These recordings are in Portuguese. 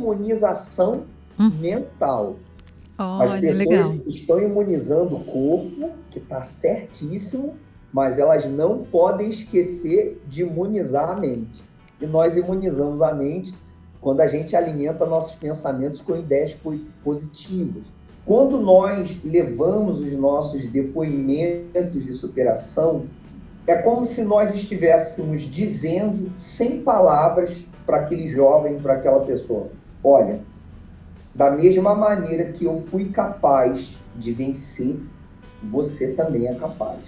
imunização mental. As Olha, pessoas legal. estão imunizando o corpo, que está certíssimo, mas elas não podem esquecer de imunizar a mente. E nós imunizamos a mente quando a gente alimenta nossos pensamentos com ideias positivas. Quando nós levamos os nossos depoimentos de superação, é como se nós estivéssemos dizendo, sem palavras, para aquele jovem, para aquela pessoa: olha, da mesma maneira que eu fui capaz de vencer, você também é capaz.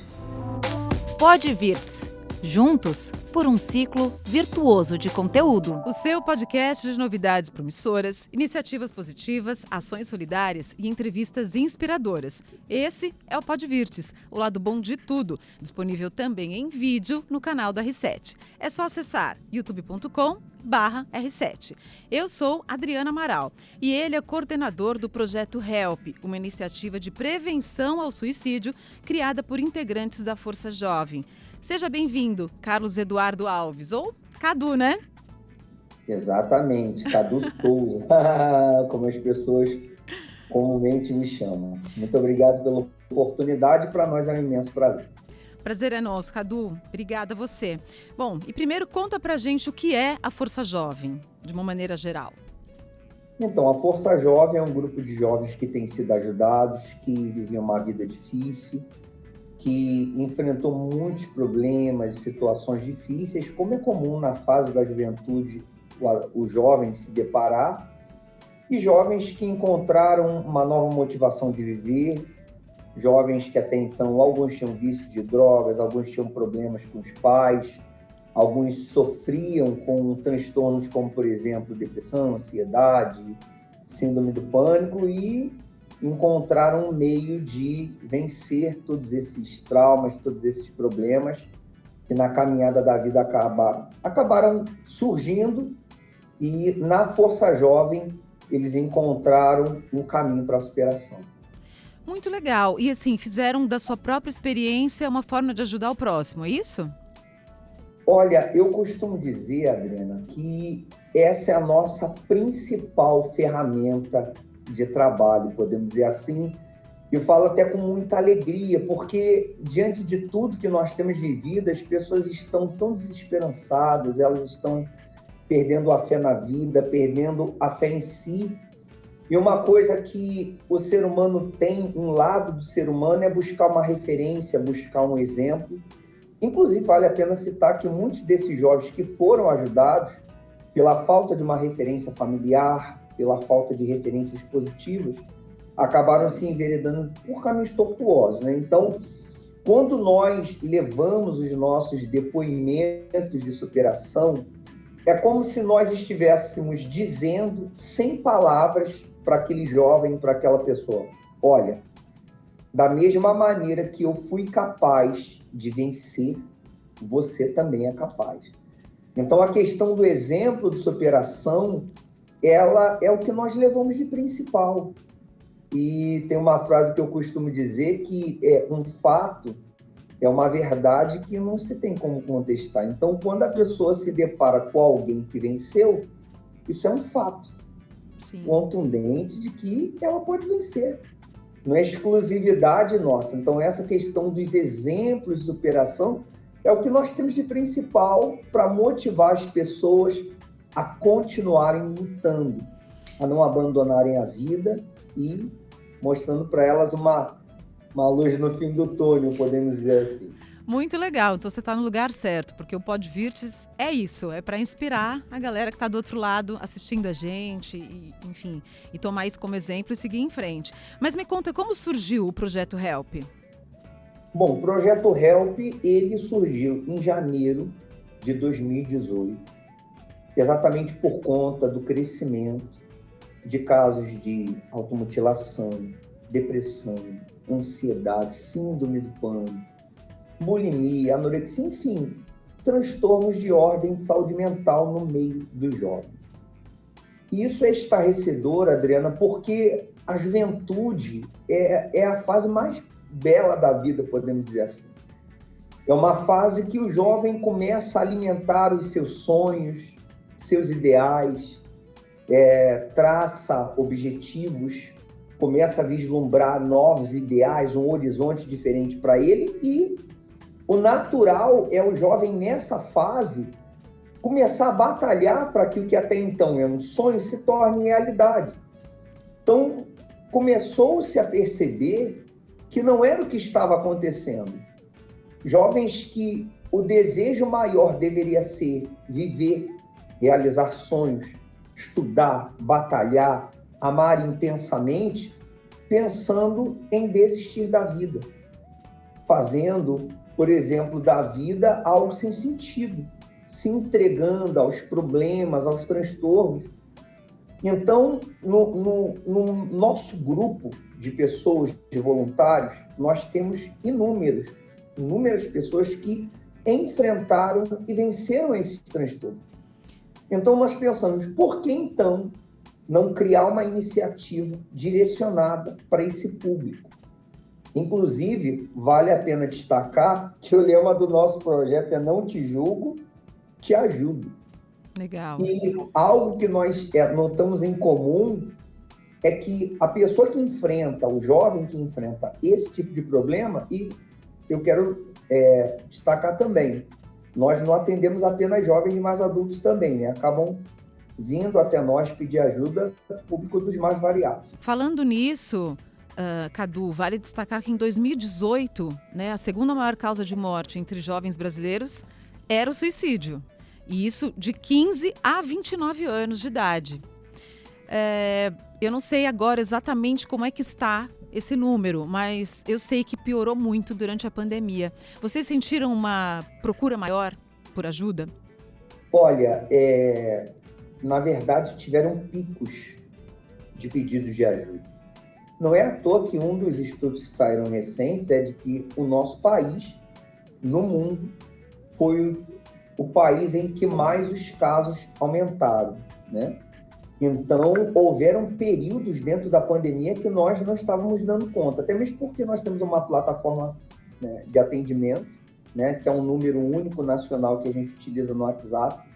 Podvirts. Juntos por um ciclo virtuoso de conteúdo. O seu podcast de novidades promissoras, iniciativas positivas, ações solidárias e entrevistas inspiradoras. Esse é o Podvirts, o lado bom de tudo, disponível também em vídeo no canal da R7. É só acessar youtube.com/R7. Eu sou Adriana Amaral e ele é coordenador do projeto HELP, uma iniciativa de prevenção ao suicídio criada por integrantes da Força Jovem. Seja bem-vindo, Carlos Eduardo Alves, ou Cadu, né? Exatamente, Cadu Souza, como as pessoas comumente me chamam. Muito obrigado pela oportunidade, para nós é um imenso prazer. Prazer é nosso, Cadu. Obrigada a você. Bom, e primeiro conta pra gente o que é a Força Jovem, de uma maneira geral. Então, a Força Jovem é um grupo de jovens que têm sido ajudados, que vivem uma vida difícil, que enfrentou muitos problemas, situações difíceis, como é comum na fase da juventude o jovem se deparar, e jovens que encontraram uma nova motivação de viver, jovens que até então, alguns tinham vício de drogas, alguns tinham problemas com os pais, alguns sofriam com transtornos como, por exemplo, depressão, ansiedade, síndrome do pânico, e encontraram um meio de vencer todos esses traumas, todos esses problemas que na caminhada da vida acabaram surgindo, e na Força Jovem eles encontraram um caminho para a superação. Muito legal. E assim, fizeram da sua própria experiência uma forma de ajudar o próximo, é isso? Olha, eu costumo dizer, Adriana, que essa é a nossa principal ferramenta de trabalho, podemos dizer assim. Eu falo até com muita alegria, porque diante de tudo que nós temos vivido, as pessoas estão tão desesperançadas, elas estão perdendo a fé na vida, perdendo a fé em si. E uma coisa que o ser humano tem, um lado do ser humano, é buscar uma referência, buscar um exemplo. Inclusive, vale a pena citar que muitos desses jovens que foram ajudados, pela falta de uma referência familiar, pela falta de referências positivas, acabaram se enveredando por caminhos tortuosos, né? Então, quando nós levamos os nossos depoimentos de superação, é como se nós estivéssemos dizendo, sem palavras, para aquele jovem, para aquela pessoa: olha, da mesma maneira que eu fui capaz de vencer, você também é capaz. Então, a questão do exemplo de superação, ela é o que nós levamos de principal. E tem uma frase que eu costumo dizer que é um fato, é uma verdade que não se tem como contestar. Então, quando a pessoa se depara com alguém que venceu, isso é um fato. Sim. Contundente de que ela pode vencer. Não é exclusividade nossa. Então, essa questão dos exemplos de superação é o que nós temos de principal para motivar as pessoas a continuarem lutando, a não abandonarem a vida e mostrando para elas uma luz no fim do túnel, podemos dizer assim. Muito legal, então você está no lugar certo, porque o Podvirts é isso, é para inspirar a galera que está do outro lado assistindo a gente, e, enfim, e tomar isso como exemplo e seguir em frente. Mas me conta, como surgiu o projeto HELP? Bom, o projeto HELP, ele surgiu em janeiro de 2018, exatamente por conta do crescimento de casos de automutilação, depressão, ansiedade, síndrome do pânico, bulimia, anorexia, enfim, transtornos de ordem de saúde mental no meio dos jovens. E isso é estarrecedor, Adriana, porque a juventude é a fase mais bela da vida, podemos dizer assim. É uma fase que o jovem começa a alimentar os seus sonhos, seus ideais, traça objetivos, começa a vislumbrar novos ideais, um horizonte diferente para ele, e o natural é o jovem nessa fase começar a batalhar para que o que até então é um sonho se torne realidade. Então, começou-se a perceber que não era o que estava acontecendo. Jovens que o desejo maior deveria ser viver, realizar sonhos, estudar, batalhar, amar intensamente, pensando em desistir da vida, fazendo, por exemplo, da vida algo sem sentido, se entregando aos problemas, aos transtornos. Então, no nosso grupo de pessoas, de voluntários, nós temos inúmeras pessoas que enfrentaram e venceram esses transtornos. Então, nós pensamos, por que então não criar uma iniciativa direcionada para esse público? Inclusive, vale a pena destacar que o lema do nosso projeto é "Não te julgo, te ajudo". Legal. E algo que nós notamos em comum é que a pessoa que enfrenta, o jovem que enfrenta esse tipo de problema, e eu quero destacar também, nós não atendemos apenas jovens, mas adultos também, né? Acabam vindo até nós pedir ajuda, público dos mais variados. Falando nisso, Cadu, vale destacar que em 2018, né, a segunda maior causa de morte entre jovens brasileiros era o suicídio. E isso de 15 a 29 anos de idade. Eu não sei agora exatamente como é que está esse número, mas eu sei que piorou muito durante a pandemia. Vocês sentiram uma procura maior por ajuda? Olha, na verdade, tiveram picos de pedidos de ajuda. Não é à toa que um dos estudos que saíram recentes é de que o nosso país, no mundo, foi o país em que mais os casos aumentaram, né? Então, houveram períodos dentro da pandemia que nós não estávamos dando conta, até mesmo porque nós temos uma plataforma, né, de atendimento, né, que é um número único nacional que a gente utiliza no WhatsApp,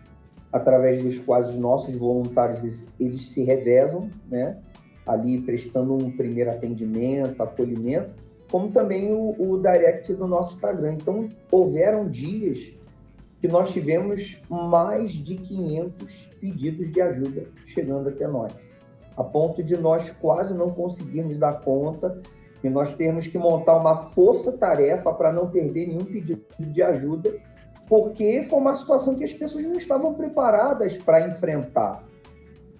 através dos quais os nossos voluntários eles se revezam, né, ali prestando um primeiro atendimento, acolhimento, como também o direct do nosso Instagram. Então, houveram dias que nós tivemos mais de 500 pedidos de ajuda chegando até nós, a ponto de nós quase não conseguirmos dar conta e nós termos que montar uma força-tarefa para não perder nenhum pedido de ajuda, porque foi uma situação que as pessoas não estavam preparadas para enfrentar.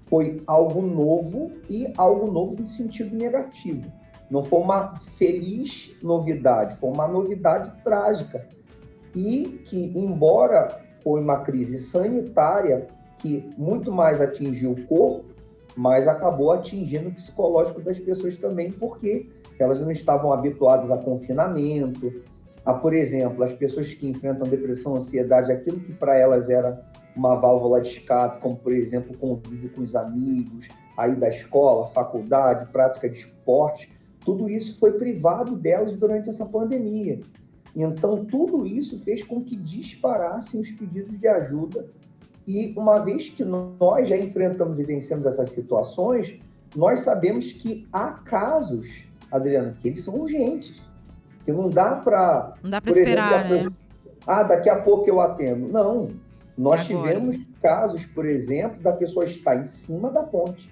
Foi algo novo e algo novo no sentido negativo. Não foi uma feliz novidade, foi uma novidade trágica. E que, embora foi uma crise sanitária que muito mais atingiu o corpo, mas acabou atingindo o psicológico das pessoas também, porque elas não estavam habituadas a confinamento, por exemplo, as pessoas que enfrentam depressão, ansiedade, aquilo que para elas era uma válvula de escape, como, por exemplo, convívio com os amigos, aí da escola, faculdade, prática de esporte, tudo isso foi privado delas durante essa pandemia. Então, tudo isso fez com que disparassem os pedidos de ajuda. E uma vez que nós já enfrentamos e vencemos essas situações, nós sabemos que há casos, Adriana, que eles são urgentes, que não dá para... Não dá para esperar, né? Daqui a pouco eu atendo. Não. Nós Agora. tivemos casos, por exemplo, da pessoa estar em cima da ponte,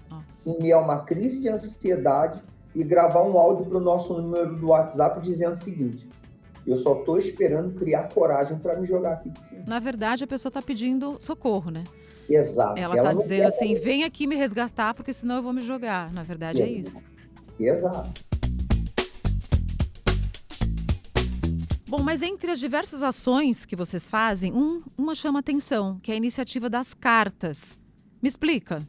Nossa, em meio a uma crise de ansiedade, e gravar um áudio para o nosso número do WhatsApp dizendo o seguinte: eu só estou esperando criar coragem para me jogar aqui de cima. Na verdade, a pessoa está pedindo socorro, né? Exato. Ela está dizendo assim, vem aqui me resgatar, porque senão eu vou me jogar. Na verdade, é isso. Exato. Bom, mas entre as diversas ações que vocês fazem, uma chama atenção, que é a iniciativa das cartas. Me explica.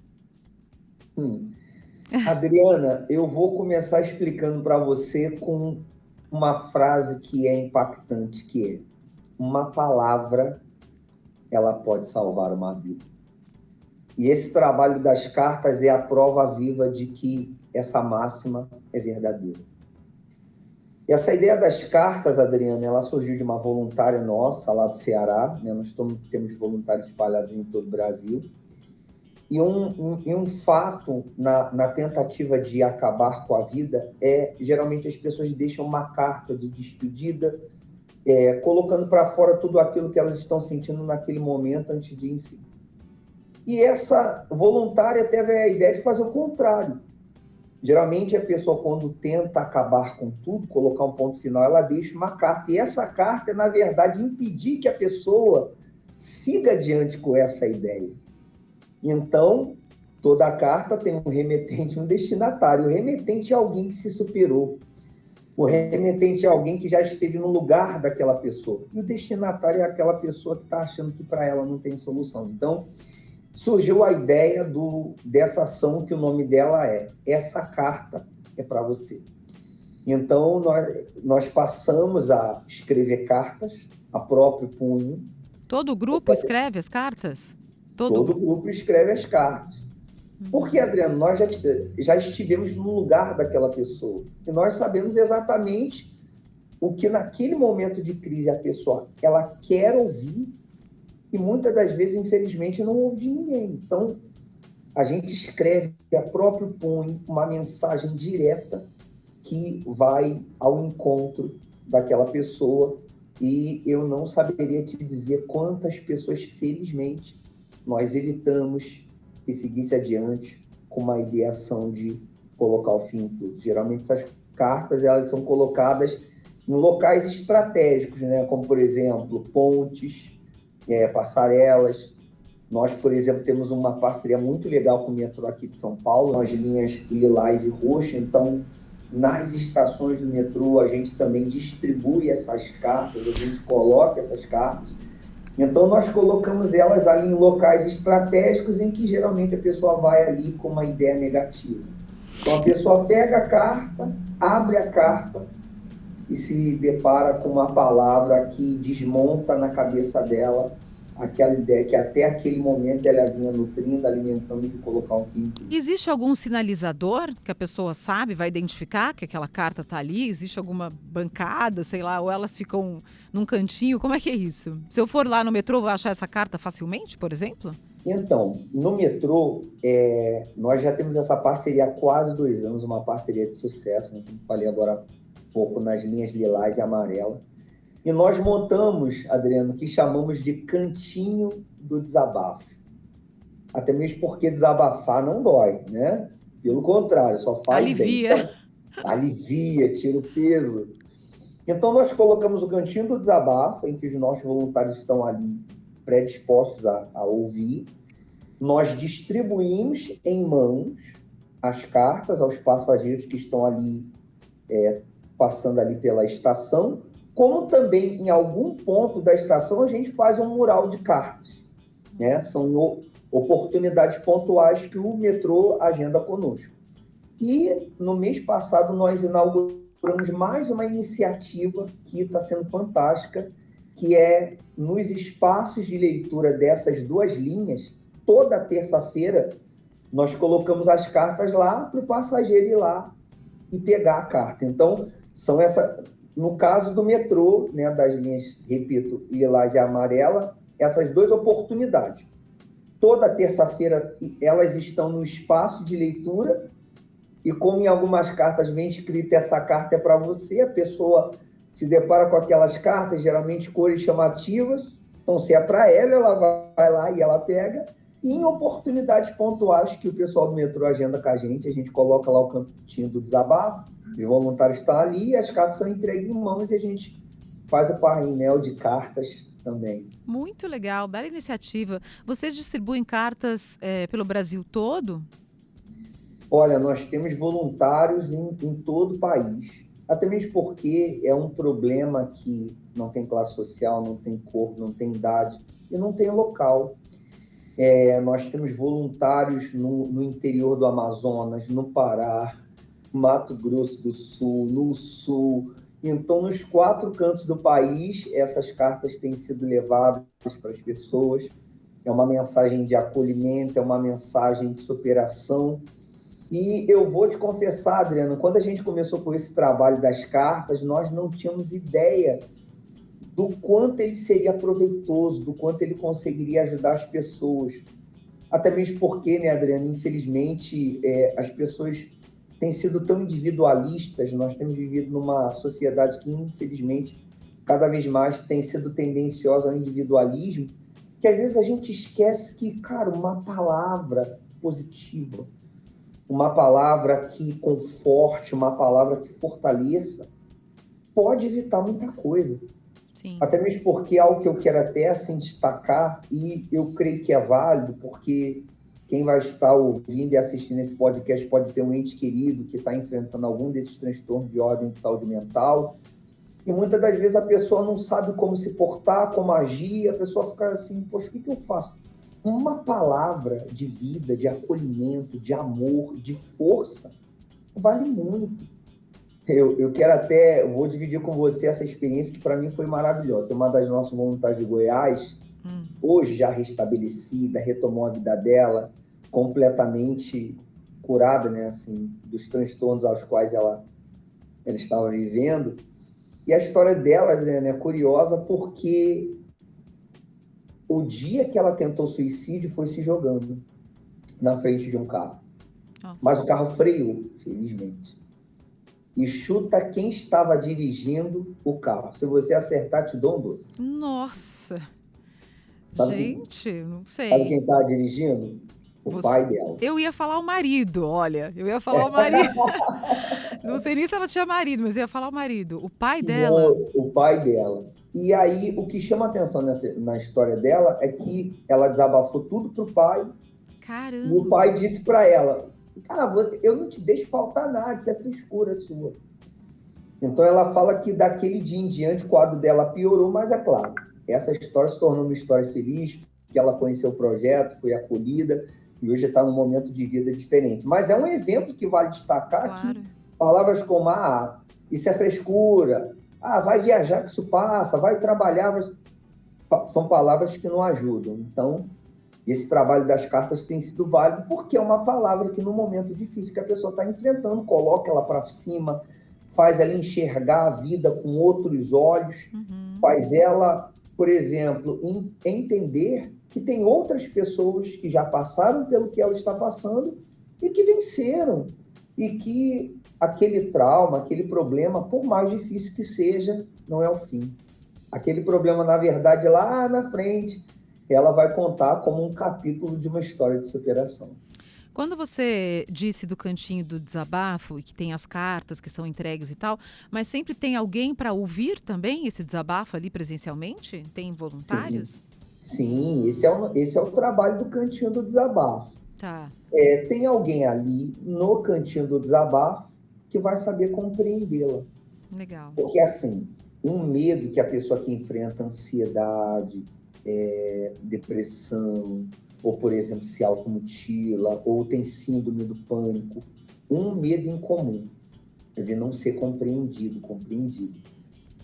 Adriana, eu vou começar explicando para você com uma frase que é impactante, que é: uma palavra, ela pode salvar uma vida. E esse trabalho das cartas é a prova viva de que essa máxima é verdadeira. Essa ideia das cartas, Adriana, ela surgiu de uma voluntária nossa lá do Ceará, né? Nós temos voluntários espalhados em todo o Brasil. E um fato na tentativa de acabar com a vida geralmente as pessoas deixam uma carta de despedida, colocando para fora tudo aquilo que elas estão sentindo naquele momento antes de enfim. E essa voluntária teve a ideia de fazer o contrário. Geralmente a pessoa, quando tenta acabar com tudo, colocar um ponto final, ela deixa uma carta. E essa carta é, na verdade, impedir que a pessoa siga adiante com essa ideia. Então, toda carta tem um remetente e um destinatário. O remetente é alguém que se superou. O remetente é alguém que já esteve no lugar daquela pessoa. E o destinatário é aquela pessoa que está achando que para ela não tem solução. Então, surgiu a ideia dessa ação, que o nome dela Essa Carta é para Você. Então, nós passamos a escrever cartas a próprio punho. Todo grupo escreve as cartas? Todo grupo escreve as cartas. Porque, Adriano, nós já estivemos no lugar daquela pessoa. E nós sabemos exatamente o que naquele momento de crise a pessoa ela quer ouvir e muitas das vezes, infelizmente, não ouve de ninguém. Então, a gente escreve a próprio punho uma mensagem direta que vai ao encontro daquela pessoa. E eu não saberia te dizer quantas pessoas, felizmente, nós evitamos que seguisse adiante com uma ideação de colocar o fim em tudo. Geralmente essas cartas elas são colocadas em locais estratégicos, né? Como, por exemplo, pontes, passarelas. Nós, por exemplo, temos uma parceria muito legal com o metrô aqui de São Paulo, as linhas lilás e roxa. Então, nas estações do metrô, a gente também distribui essas cartas, a gente coloca essas cartas. Então, nós colocamos elas ali em locais estratégicos em que, geralmente, a pessoa vai ali com uma ideia negativa. Então, a pessoa pega a carta, abre a carta e se depara com uma palavra que desmonta na cabeça dela aquela ideia que até aquele momento ela vinha nutrindo, alimentando e de colocar um fim. Existe algum sinalizador que a pessoa sabe, vai identificar que aquela carta está ali? Existe alguma bancada, sei lá, ou elas ficam num cantinho? Como é que é isso? Se eu for lá no metrô, vou achar essa carta facilmente, por exemplo? Então, no metrô, nós já temos essa parceria há quase 2 anos, uma parceria de sucesso, né? Como falei agora há pouco, nas linhas lilás e amarela. E nós montamos, Adriano, o que chamamos de cantinho do desabafo. Até mesmo porque desabafar não dói, né? Pelo contrário, só faz alivia. Bem. Então, alivia, tira o peso. Então, nós colocamos o cantinho do desabafo, em que os nossos voluntários estão ali predispostos a ouvir. Nós distribuímos em mãos as cartas aos passageiros que estão ali, passando ali pela estação, como também, em algum ponto da estação, a gente faz um mural de cartas, né? São oportunidades pontuais que o metrô agenda conosco. E, no mês passado, nós inauguramos mais uma iniciativa que está sendo fantástica, que é nos espaços de leitura dessas 2 linhas, toda terça-feira, nós colocamos as cartas lá para o passageiro ir lá e pegar a carta. Então, no caso do metrô, né, das linhas, repito, lilás e amarela, essas 2 oportunidades. Toda terça-feira elas estão no espaço de leitura e como em algumas cartas vem escrito essa carta é para você, a pessoa se depara com aquelas cartas, geralmente cores chamativas, então se é para ela vai lá e ela pega. E em oportunidades pontuais que o pessoal do metrô agenda com a gente coloca lá o cantinho do desabafo, os voluntários estão ali, as cartas são entregues em mãos e a gente faz o painel de cartas também. Muito legal, bela iniciativa. Vocês distribuem cartas pelo Brasil todo? Olha, nós temos voluntários em todo o país, até mesmo porque é um problema que não tem classe social, não tem cor, não tem idade e não tem local. Nós temos voluntários no interior do Amazonas, no Pará, Mato Grosso do Sul, no Sul. Então, nos 4 cantos do país, essas cartas têm sido levadas para as pessoas. É uma mensagem de acolhimento, é uma mensagem de superação. E eu vou te confessar, Adriano, quando a gente começou com esse trabalho das cartas, nós não tínhamos ideia do quanto ele seria proveitoso, do quanto ele conseguiria ajudar as pessoas. Até mesmo porque, né, Adriana, infelizmente, as pessoas têm sido tão individualistas, nós temos vivido numa sociedade que, infelizmente, cada vez mais tem sido tendenciosa ao individualismo, que às vezes a gente esquece que, cara, uma palavra positiva, uma palavra que conforte, uma palavra que fortaleça, pode evitar muita coisa. Sim. Até mesmo porque é algo que eu quero até assim, destacar, e eu creio que é válido, porque quem vai estar ouvindo e assistindo esse podcast pode ter um ente querido que está enfrentando algum desses transtornos de ordem de saúde mental, e muitas das vezes a pessoa não sabe como se portar, como agir, a pessoa fica assim, poxa, o que eu faço? Uma palavra de vida, de acolhimento, de amor, de força, vale muito. Eu quero até, eu vou dividir com você essa experiência que para mim foi maravilhosa. Tem uma das nossas voluntárias de Goiás, hoje já restabelecida, retomou a vida dela, completamente curada, né, assim, dos transtornos aos quais ela estava vivendo. E a história dela, né, é curiosa porque o dia que ela tentou suicídio foi se jogando na frente de um carro. Nossa. Mas o carro freou, felizmente. E chuta quem estava dirigindo o carro. Se você acertar, te dou um doce. Nossa! Gente, não Sabe sei. quem estava dirigindo? O pai dela. Eu ia falar o marido, olha. Eu ia falar o marido. Não sei nem se ela tinha marido, mas eu ia falar o marido. O pai dela? O pai dela. E aí, o que chama atenção na história dela é que ela desabafou tudo pro pai. Caramba! E o pai disse para ela, eu não te deixo faltar nada, isso é frescura sua. Então ela fala que daquele dia em diante o quadro dela piorou, mas é claro, essa história se tornou uma história feliz, que ela conheceu o projeto, foi acolhida e hoje está num momento de vida diferente. Mas é um exemplo que vale destacar, claro, que palavras como, isso é frescura, vai viajar que isso passa, vai trabalhar, são palavras que não ajudam. Então, esse trabalho das cartas tem sido válido porque é uma palavra que no momento difícil que a pessoa está enfrentando, coloca ela para cima, faz ela enxergar a vida com outros olhos, faz ela, por exemplo, entender que tem outras pessoas que já passaram pelo que ela está passando e que venceram. E que aquele trauma, aquele problema, por mais difícil que seja, não é o fim. Aquele problema, na verdade, lá na frente, ela vai contar como um capítulo de uma história de superação. Quando você disse do cantinho do desabafo e que tem as cartas que são entregues e tal, mas sempre tem alguém para ouvir também esse desabafo ali presencialmente? Tem voluntários? Sim, esse é o trabalho do cantinho do desabafo. Tá. Tem alguém ali no cantinho do desabafo que vai saber compreendê-la. Legal. Porque assim, um medo que a pessoa que enfrenta ansiedade, depressão, ou, por exemplo, se automutila, ou tem síndrome do pânico, um medo em comum, de não ser compreendido.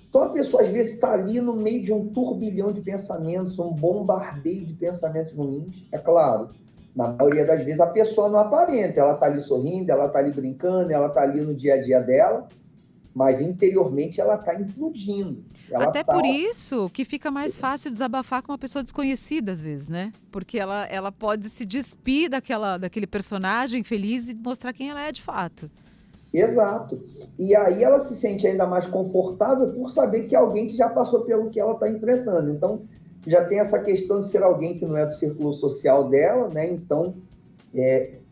Então, a pessoa, às vezes, está ali no meio de um turbilhão de pensamentos, um bombardeio de pensamentos ruins. É claro, na maioria das vezes, a pessoa não aparenta. Ela está ali sorrindo, ela está ali brincando, ela está ali no dia a dia dela, mas interiormente ela está implodindo. Até por isso que fica mais fácil desabafar com uma pessoa desconhecida, às vezes, né? Porque ela pode se despir daquele personagem feliz e mostrar quem ela é de fato. Exato. E aí ela se sente ainda mais confortável por saber que é alguém que já passou pelo que ela está enfrentando. Então, já tem essa questão de ser alguém que não é do círculo social dela, né? Então,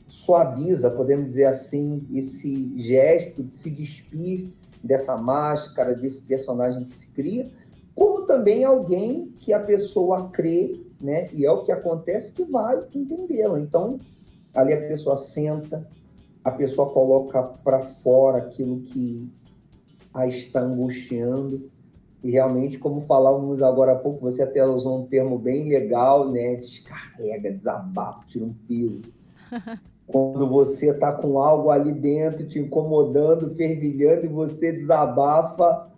suaviza, podemos dizer assim, esse gesto de se despir dessa máscara, desse personagem que se cria, como também alguém que a pessoa crê, né? E é o que acontece, que vai entendê-la. Então, ali a pessoa senta, a pessoa coloca para fora aquilo que a está angustiando, e realmente, como falávamos agora há pouco, você até usou um termo bem legal, né? Descarrega, desabafa, tira um peso. Quando você está com algo ali dentro te incomodando, fervilhando, e você desabafa,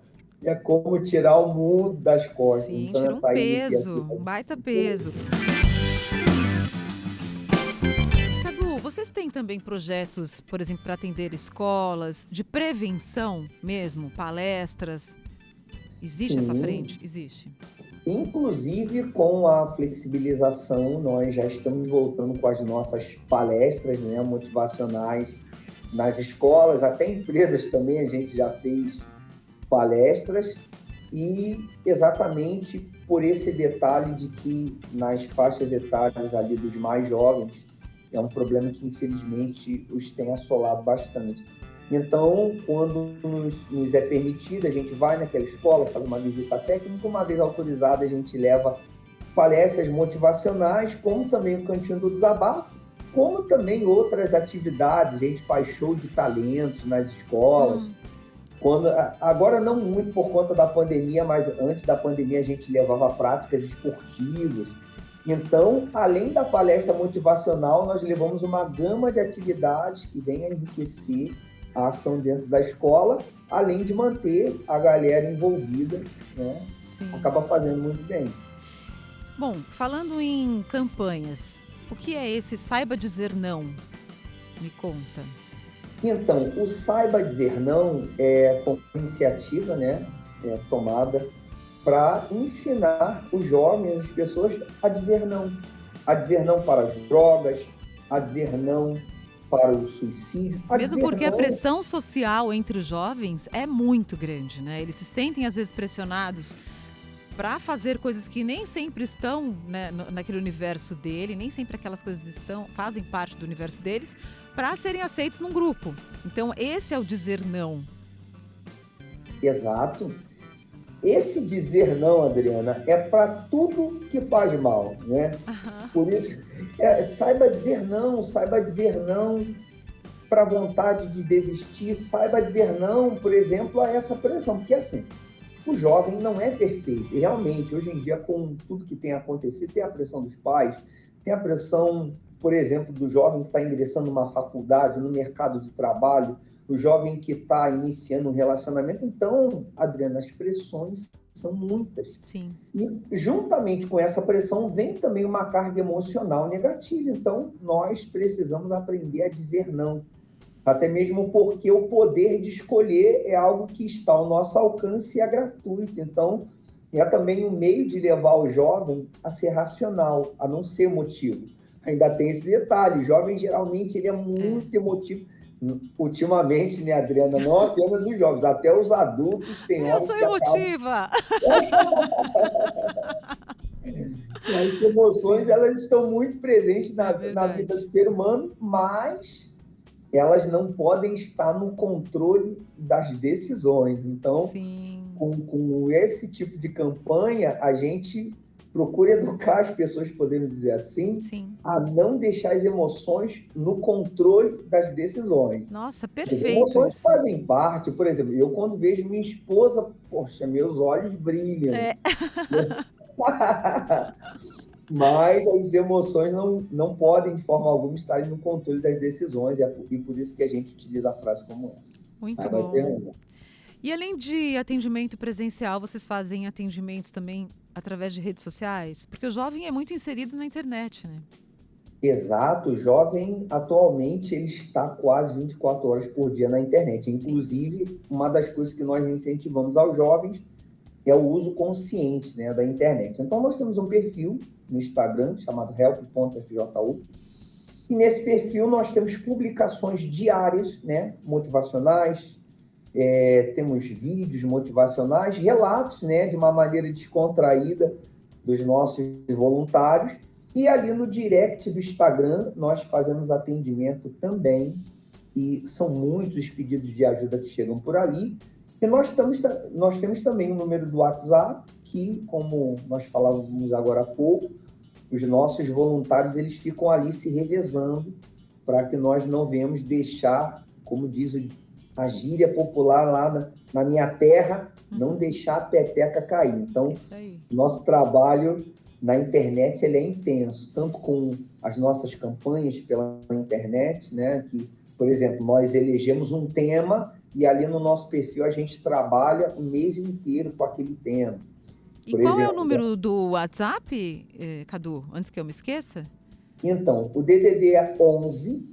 é como tirar o mundo das costas. Sim, então, tira um peso, um baita peso. Cadu, vocês têm também projetos, por exemplo, para atender escolas, de prevenção mesmo, palestras? Existe essa frente? Existe. Inclusive, com a flexibilização, nós já estamos voltando com as nossas palestras, né, motivacionais nas escolas, até empresas também a gente já fez palestras, e exatamente por esse detalhe de que nas faixas etárias ali dos mais jovens é um problema que infelizmente os tem assolado bastante. Então, quando nos é permitido, a gente vai naquela escola, faz uma visita técnica, uma vez autorizada, a gente leva palestras motivacionais, como também o Cantinho do Desabafo, como também outras atividades. A gente faz show de talentos nas escolas. Agora não muito por conta da pandemia, mas antes da pandemia a gente levava práticas esportivas. Então, além da palestra motivacional, nós levamos uma gama de atividades que vem a enriquecer a ação dentro da escola, além de manter a galera envolvida, né? Sim. Acaba fazendo muito bem. Bom, falando em campanhas, o que é esse Saiba Dizer Não? Me conta. Então, o Saiba Dizer Não foi uma iniciativa, né, tomada para ensinar os jovens, as pessoas, a dizer não para as drogas, a dizer não para o suicídio. Mesmo porque a pressão social entre os jovens é muito grande, né? Eles se sentem às vezes pressionados para fazer coisas que nem sempre estão, né, naquele universo dele, nem sempre aquelas coisas fazem parte do universo deles, para serem aceitos num grupo. Então, esse é o dizer não. Exato. Esse dizer não, Adriana, é para tudo que faz mal, né? Uhum. Por isso, saiba dizer não para a vontade de desistir, saiba dizer não, por exemplo, a essa pressão, porque assim, o jovem não é perfeito. E realmente, hoje em dia, com tudo que tem acontecido, tem a pressão dos pais, tem a pressão, por exemplo, do jovem que está ingressando numa faculdade, no mercado de trabalho, o jovem que está iniciando um relacionamento. Então, Adriana, as pressões são muitas. Sim. E, juntamente com essa pressão, vem também uma carga emocional negativa. Então, nós precisamos aprender a dizer não. Até mesmo porque o poder de escolher é algo que está ao nosso alcance e é gratuito. Então, é também um meio de levar o jovem a ser racional, a não ser emotivo. Ainda tem esse detalhe, o jovem geralmente ele é muito emotivo. Ultimamente, né, Adriana, não apenas os jovens, até os adultos têm Eu horas sou que emotiva! As emoções, elas estão muito presentes na vida do ser humano, mas elas não podem estar no controle das decisões. Então, com esse tipo de campanha, a gente procura educar as pessoas, podemos dizer assim, a não deixar as emoções no controle das decisões. Nossa, As perfeito emoções isso. fazem parte, por exemplo, eu quando vejo minha esposa, poxa, meus olhos brilham. Mas as emoções não podem, de forma alguma, estar no controle das decisões, e por isso que a gente utiliza a frase como essa. Muito bom. E além de atendimento presencial, vocês fazem atendimentos também através de redes sociais? Porque o jovem é muito inserido na internet, né? Exato, o jovem atualmente ele está quase 24 horas por dia na internet. Inclusive, uma das coisas que nós incentivamos aos jovens é o uso consciente, né, da internet. Então, nós temos um perfil no Instagram chamado help.fju, e nesse perfil nós temos publicações diárias, né, motivacionais, temos vídeos motivacionais, relatos, né, de uma maneira descontraída dos nossos voluntários, e ali no direct do Instagram nós fazemos atendimento também, e são muitos os pedidos de ajuda que chegam por ali. E nós temos também o número do WhatsApp, que, como nós falávamos agora há pouco, os nossos voluntários eles ficam ali se revezando para que nós não venhamos deixar, como diz a gíria popular lá na minha terra, não deixar a peteca cair. Então, nosso trabalho na internet ele é intenso, tanto com as nossas campanhas pela internet, né? Que, por exemplo, nós elegemos um tema e ali no nosso perfil a gente trabalha o mês inteiro com aquele tema. E qual é o número do WhatsApp, Cadu? Antes que eu me esqueça? Então, o DDD é 11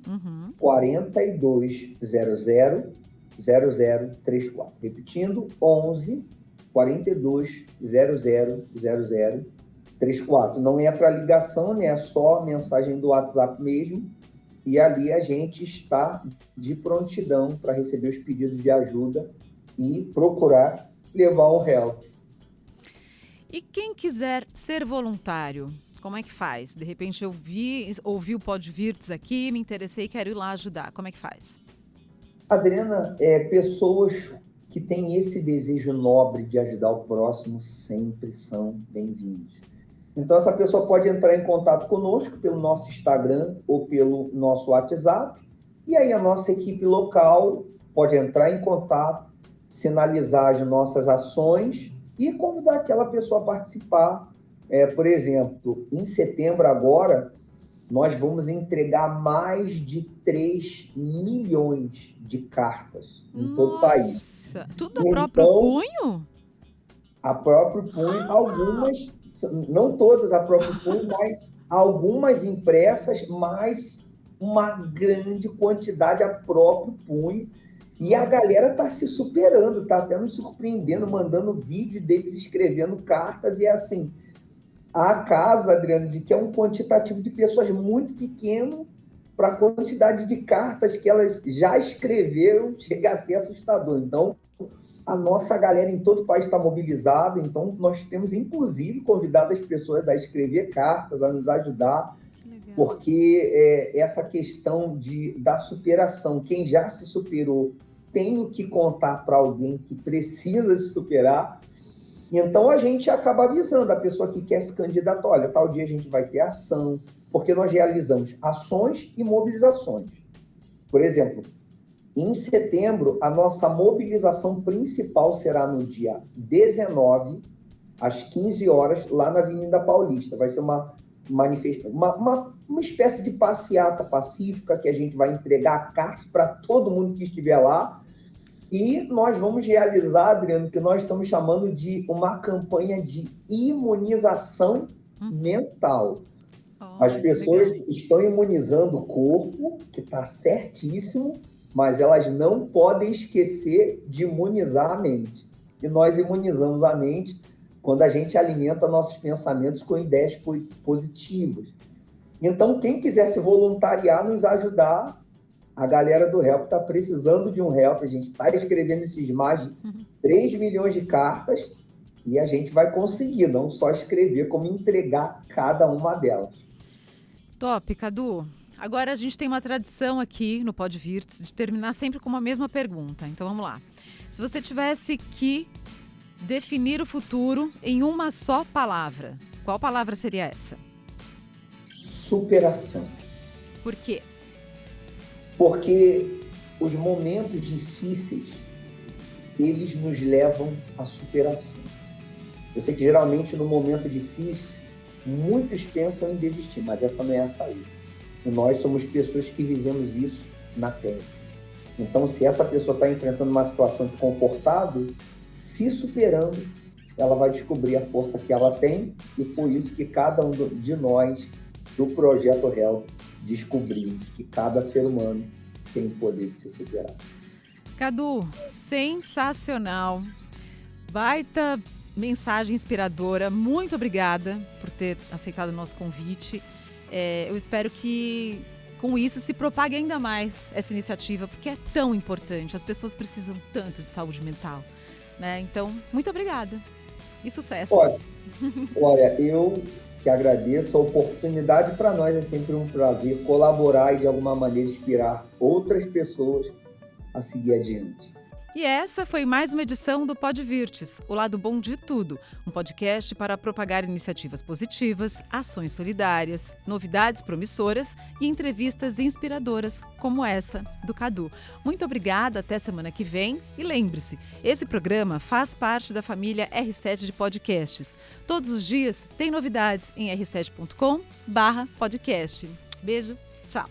4200 0034. Repetindo, 11 42000034. Não é para ligação, né? É só mensagem do WhatsApp mesmo. E ali a gente está de prontidão para receber os pedidos de ajuda e procurar levar um help. E quem quiser ser voluntário, como é que faz? De repente eu ouvi o Podvirts aqui, me interessei e quero ir lá ajudar. Como é que faz? Adriana, pessoas que têm esse desejo nobre de ajudar o próximo sempre são bem-vindos. Então, essa pessoa pode entrar em contato conosco pelo nosso Instagram ou pelo nosso WhatsApp. E aí a nossa equipe local pode entrar em contato, sinalizar as nossas ações e convidar aquela pessoa a participar. Por exemplo, em setembro agora, nós vamos entregar mais de 3 milhões de cartas em todo o país. Tudo a próprio punho? A próprio punho, algumas... Não todas a próprio punho, mas algumas impressas, mas uma grande quantidade a próprio punho. E a galera está se superando, está até nos surpreendendo, mandando vídeo deles escrevendo cartas. E assim, a casa, Adriano, de que é um quantitativo de pessoas muito pequeno para a quantidade de cartas que elas já escreveram, chega a ser assustador. Então, a nossa galera em todo o país está mobilizada, então nós temos, inclusive, convidado as pessoas a escrever cartas, a nos ajudar, porque essa questão da superação, quem já se superou tem o que contar para alguém que precisa se superar, então a gente acaba avisando a pessoa que quer se candidatar, olha, tal dia a gente vai ter ação, porque nós realizamos ações e mobilizações. Por exemplo, em setembro, a nossa mobilização principal será no dia 19, às 15 horas, lá na Avenida Paulista. Vai ser uma espécie de passeata pacífica, que a gente vai entregar cartas para todo mundo que estiver lá. E nós vamos realizar, Adriano, que nós estamos chamando de uma campanha de imunização mental. As pessoas estão imunizando o corpo, que está certíssimo, mas elas não podem esquecer de imunizar a mente. E nós imunizamos a mente quando a gente alimenta nossos pensamentos com ideias positivas. Então, quem quiser se voluntariar, nos ajudar, a galera do Help está precisando de um Help. A gente está escrevendo esses mais de 3 milhões de cartas e a gente vai conseguir, não só escrever, como entregar cada uma delas. Top, Cadu. Agora a gente tem uma tradição aqui no Podvirts de terminar sempre com uma mesma pergunta. Então vamos lá. Se você tivesse que definir o futuro em uma só palavra, qual palavra seria essa? Superação. Por quê? Porque os momentos difíceis, eles nos levam à superação. Eu sei que geralmente no momento difícil, muitos pensam em desistir, mas essa não é a saída. E nós somos pessoas que vivemos isso na pele. Então, se essa pessoa está enfrentando uma situação desconfortável, se superando, ela vai descobrir a força que ela tem, e por isso que cada um de nós, do Projeto Help, descobrimos que cada ser humano tem o poder de se superar. Cadu, sensacional. Baita mensagem inspiradora. Muito obrigada por ter aceitado o nosso convite. Eu espero que com isso se propague ainda mais essa iniciativa, porque é tão importante. As pessoas precisam tanto de saúde mental, né? Então, muito obrigada e sucesso. Olha, eu que agradeço a oportunidade. Para nós é sempre um prazer colaborar e de alguma maneira inspirar outras pessoas a seguir adiante. E essa foi mais uma edição do Podvirts, o lado bom de tudo, um podcast para propagar iniciativas positivas, ações solidárias, novidades promissoras e entrevistas inspiradoras como essa do Cadu. Muito obrigada, até semana que vem e lembre-se, esse programa faz parte da família R7 de podcasts. Todos os dias tem novidades em r7.com/podcast. Beijo, tchau!